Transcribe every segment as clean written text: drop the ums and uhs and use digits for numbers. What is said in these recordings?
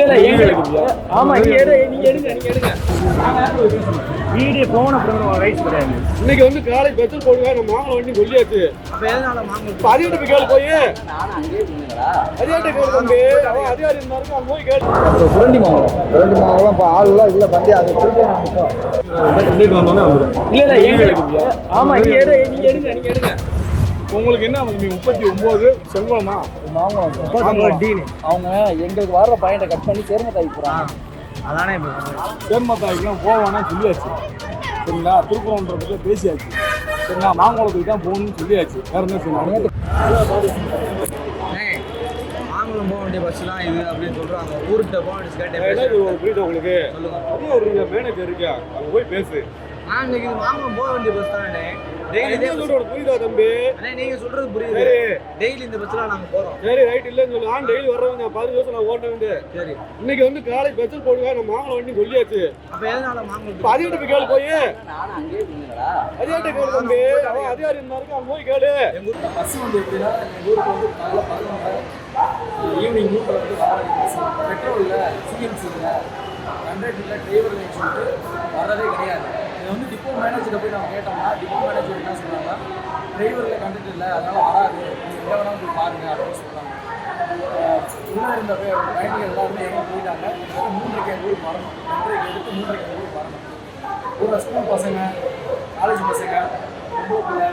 இல்ல ஆமா நீங்க எடுங்க வீடியோ போன அப்புறம் ரைஸ் கிடையாது. இன்னைக்கு வந்து காலை பெட்ரோல் போடுவா நம்ம மாங்கல வண்டி சொல்லியாச்சு. அப்ப எதனால மாங்கல் அதிகாரி போய் கேளு போய். நானும் அங்கேயே போனீங்களா? அதிகாரி கேளு தம்பி. அவன் அதிகாரி இருந்தாருங்க அங்க போய் கேளு. புரண்டி மாவளம் இப்போ ஆள்லாம் இல்லை வண்டி அது திருப்பி இன்னைக்கு வந்தோன்னே வந்துடும். இல்ல ஆமா நீங்க எடுங்க உங்களுக்கு என்ன தம்பி 39 செங்கோலமா மாவளம் டீனு அவங்க எங்களுக்கு வர்ற பாயிண்டை கட் பண்ணி சேர்மத்தாய்க்கு போகிறாங்க. அதானே சேர்மத்தாய்க்குலாம் போவானா சொல்லியாச்சு. சரிங்களா, திருப்பூரம்ன்றதுக்கு பேசியாச்சு. சரிங்களா, மாங்குளத்துக்கு தான் போகணும்னு சொல்லியாச்சு. வேற என்ன செய்யணும்? மாங்குளம் போக வேண்டிய பஸ்லாம் இது அப்படின்னு சொல்றாங்க. ஊருக்கிட்ட போக வேண்டிய புரியுது உங்களுக்கு? அதே ஒரு மேனேஜர் இருக்கா, அங்க போய் பேசு. இன்னைக்கு மாங்குளம் போக வேண்டிய பஸ் தானே. புரியுதா தம்பி? நீங்க சொல்றது புரியுது. டெய்லி இந்த பஸ்ல நாங்க போறோம். சரி ரைட் இல்லன்னு சொல்லு. டெய்லி வர்றவங்க 15 வருஷம் நான் ஓட்ட வேண்டிய. சரி இன்னைக்கு வந்து காலை பெட்ரோல் போடுவா நம்ம மாங்கல வண்டி சொல்லியாச்சு. அப்ப எதனால மாங்கல் அதிகாரி போய் கேளு போய். நானும் அங்கேயே போனீங்களா? அதிகாரி கேளு தம்பி. அவன் அதிகாரி இருந்தாருங்க அங்க போய் கேளு. எங்கள் ஊருக்கு பஸ் வந்து எப்படின்னா எங்கள் ஊருக்கு வந்து காலையில் 11 ஈவினிங் 3 வந்து பஸ் பெட்ரோலில் சிஎன்சியில் கண்டக்டரில் டிரைவரில் சொல்லிட்டு வர்றதே கிடையாது. இதை வந்து டிப்போ மேனேஜரை போய் நம்ம கேட்டோம்னா டிப்போ மேனேஜர் என்ன சொல்கிறாங்க, டிரைவரில் கண்டக்டர் இல்லை அதனால் வராது, நீங்கள் எங்கே வேணாலும் போய் பாருங்கள் அப்படின்னு சொல்கிறாங்க. உள்ளே இருந்த பயணிகள் எல்லாருமே எங்கே போயிட்டாங்க. 3:30 எங்கள் ஊருக்கு வரணும், 2:30 எடுத்து 3:30 எங்கள் ஊருக்கு வரணும். ஒரு ஸ்கூல் பசங்க, காலேஜ் பசங்க, பொம்பளை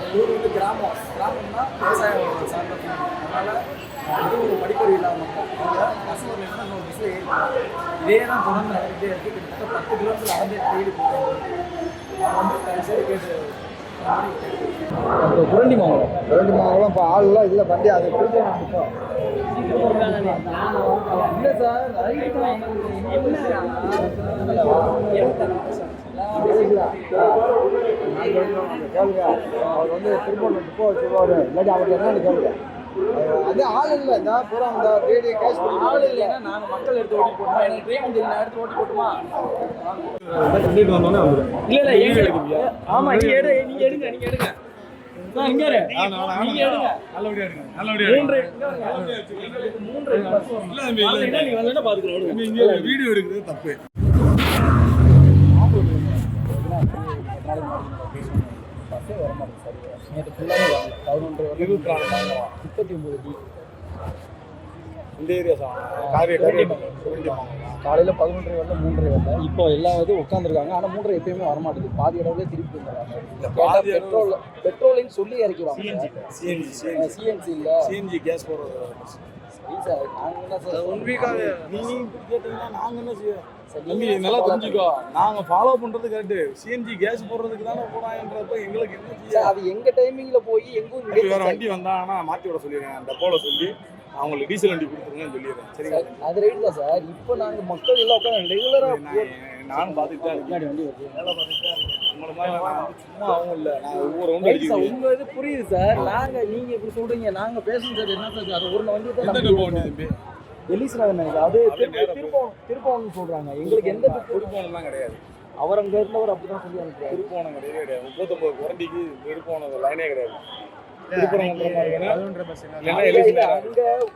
எங்கள் ஊர் வந்து கிராமம்னா விவசாயம் சார்ந்த. அதனால் இது ஒரு படிப்பறி இல்லாத மக்கள் அவங்க பசங்க இன்னொரு பஸ்ஸில் ஏறிக்கலாம். இதே தான் தொடர்ந்து நடந்துகிட்டே இருக்குது. கிட்டத்தட்ட 10 கிலோமீட்டர் நடந்தே தேடி போகிறோம். நான் வந்து சரி கேட்டு அப்புறம் புரண்டி மாவளம் இப்போ ஆள்லாம் இல்லை வண்டி அது திருப்பி இல்லை சார் கேளுங்க. அவர் வந்து திருப்பூர் டிப்போ சொல்லுவார், இல்லாட்டி அவர் என்னன்னு கேளுங்க. அது ஆள் இல்லை இந்த பூரா இந்த ரேடியோ கேஷ் ஆள் இல்லைன்னா நாங்கள் மக்கள் எடுத்து ஓட்டி போட்டோமா, எனக்கு ட்ரெயின் தெரியும் எடுத்து ஓட்டி போட்டுமா. இன்னைக்கு வந்தோன்னே வந்துடும். இல்ல ஆமா நீங்க எடுங்க நல்லபடியா வீடியோ எடுக்கிறது தப்பு. பஸ்ஸே வர மாட்டேங்குது சார். நேற்று ஃபுல்லாகவே வரல. 11 39 டி இந்த ஏரியா காலையில் 11 வரல 3 வரல. இப்போ எல்லா இது உட்காந்துருக்காங்க. ஆனால் 3 எப்பயுமே வரமாட்டேது. பாதி இடத்துல திருப்பி வந்துடுறாங்க. பெட்ரோலின்னு சொல்லி இறக்கிடுவாங்க. சிஎன்சி இல்லை சிஎன்ஜி கேஸ் போடுறது. சார் நாங்கள் என்ன சார் 1 வீக்காக நீங்கள் இப்படி கேட்டீங்கன்னா நாங்கள் என்ன செய்ய தம்பி நல்லா தெரிஞ்சுக்கோ. நாங்கள் ஃபாலோ பண்ணுறது கரெக்டு. சிஎன்ஜி கேஸ் போடுறதுக்கு தானே போடாங்கன்றப்ப எங்களுக்கு என்ன செய்ய? அது எங்கள் டைமிங்கில் போய் எங்கும் வேறு வண்டி வந்தாங்கன்னா மாற்றி விட சொல்லிடுறேன். டெப்போவில் சொல்லி அவங்களுக்கு டீசல் வண்டி கொடுத்துருங்கன்னு சொல்லிடுறேன். சரிங்களா? அது ரைட் தான் சார். இப்போ நாங்கள் மக்கள் எல்லாம் உட்காந்து ரெகுலராக நானும் பார்த்துட்டு தான் முன்னாடி வண்டி வருது. வேலை பார்த்துட்டு தான் இருக்கேன். உங்களை மாதிரி நான் வந்து சும்மா அவங்க இல்லை. நான் ஒவ்வொரு ரவுண்டு அடிக்கிறேன். உங்கள் இது புரியுது சார். நீங்கள் இப்படி சொல்கிறீங்க. நாங்கள் பேசணும் சார். என்ன சார் அது ஒரு வண்டி தான் வண்டி தம்பி எலிஸ்ராக அது திருப்பவன்னு சொல்கிறாங்க. எங்களுக்கு எந்த திருப்போணம்லாம் கிடையாது. அவர் அங்கே இருந்தவர் அப்படி தான் சொல்லி அனுப்புறாரு. திருப்போணம் கிடையாது. 39 குரண்டிக்கு திருப்போணம் லைனே கிடையாது. அங்க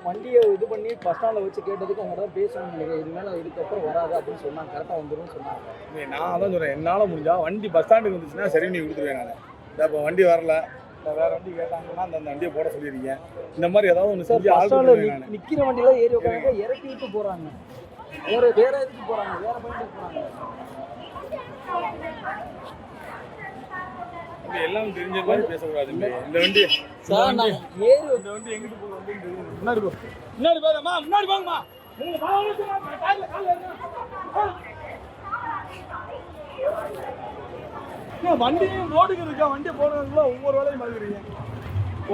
வண்டியை இது பண்ணி பஸ் ஸ்டாண்ட்ல வச்சு கேட்டதுக்கு அவங்க தான் பேசணும்னு நினைக்கிறேன். இது மேலே இதுக்கப்புறம் வராது அப்படின்னு சொன்னாங்க. கரெக்டாக வந்துடும் சொன்னாங்க. நான் அதான் சொல்கிறேன், என்னால் முடிஞ்சா வண்டி பஸ் ஸ்டாண்டுக்கு வந்துச்சுன்னா சரி நீ கொடுத்துருவேன். நான் இப்போ வண்டி வரல, வேற வண்டி கேட்டாங்கன்னா அந்த வண்டியை போட சொல்லிடுறீங்க. இந்த மாதிரி ஏதாவது ஒன்று செஞ்சு பஸ் ஸ்டாண்டில் நிற்கிற வண்டியெல்லாம் ஏறி உட்காந்து இறக்கி விட்டு போகிறாங்க. வேற எதுக்கு போகிறாங்க, வேற பயணத்துக்கு போகிறாங்க. எல்லாம் தெரிஞ்ச மாதிரி பேசக்கூடாது. இந்த வண்டி சார் நான் ஏறி இந்த வண்டி எங்கிட்டு போகுது அப்படின்னு தெரியும். முன்னாடி போங்கம்மா, முன்னாடி போங்கம்மா. வண்டி ரோடுக்கு இருக்கா, வண்டியை போடுறதுக்குள்ள ஒவ்வொரு வேலையும் பார்க்குறீங்க.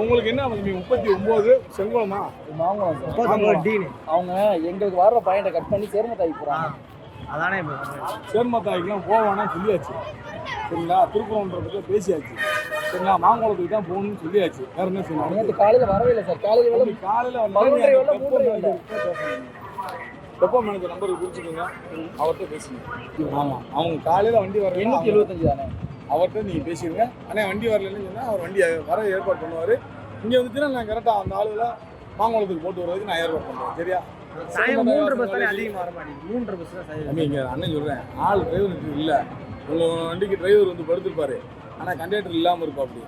உங்களுக்கு என்ன 39 செங்கோலமா மாவளம் டீனு அவங்க எங்களுக்கு வர்ற பாயிண்டை கட் பண்ணி சேர்மத்தாய்க்கு போகிறாங்க. அதானே சேர்மத்தாய்க்குலாம் போவானா சொல்லியாச்சு. சரிங்களா, திருப்பூரம்ன்றதுக்கு பேசியாச்சு. சரிங்களா, மாங்குளத்துக்கு தான் போகணும்னு சொல்லியாச்சு. வேற என்ன செய்யணும்? நேற்று காலையில் வரவே இல்லை சார். காலையில் 11 டெப்போ மேனேஜர் நம்பருக்கு குறிச்சிக்கோங்க, அவர்கிட்ட பேசுங்க. ஆமாம், அவங்க காலையில் வண்டி வர 875 தானே, அவர்கிட்ட நீங்கள் பேசிடுங்க. ஆனால் வண்டி வரலன்னு சொன்னால் அவர் வண்டி வர ஏற்பாடு பண்ணுவார். இங்கே வந்துச்சுன்னா நான் கரெக்டாக அந்த ஆளுகளை மாங்குளத்துக்கு போட்டு வர்றதுக்கு நான் ஏற்பாடு பண்ணுறேன். சரியா? சாயம் 3 பஸ் தானே அதிகமாக வர மாட்டேங்குது. 3 பஸ் தான் சாயம். இங்கே அண்ணன் சொல்கிறேன், ஆள் டிரைவர் இல்லை, உங்கள் வண்டிக்கு டிரைவர் வந்து படுத்துருப்பாரு, ஆனால் கண்டக்டர் இல்லாமல் இருப்பா. அப்படி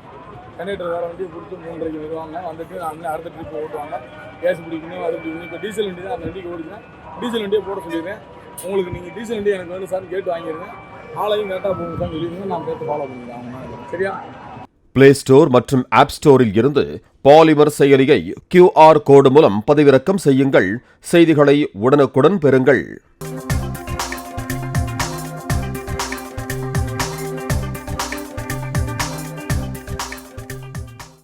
கண்டக்டர் வேறு வண்டியை பிடிச்சி 3:30 வருவாங்க, வந்துட்டு அண்ணன் அடுத்த ட்ரிப் ஓட்டுவாங்க, கேஸ் பிடிக்கணும், அது பிடிக்கணும். இப்போ டீசல் வண்டி தான் அந்த வண்டிக்கு ஓடிச்சுன்னா டீசல் வண்டியை போட சொல்லிடுறேன். உங்களுக்கு நீங்கள் டீசல் வண்டி எனக்கு வந்து சார் கேட்டு வாங்கிடுங்க, ஆளையும் கரெக்டாக போங்க சார் சொல்லிடுங்க, நான் கேட்டு ஃபாலோ பண்ணிக்கிறேன் அவங்க. சரியா? பிளே ஸ்டோர் மற்றும் ஆப் ஸ்டோரில் இருந்து பாலிமர் செயலியை QR கோடு மூலம் பதிவிறக்கம் செய்யுங்கள். செய்திகளை உடனுக்குடன் பெறுங்கள்.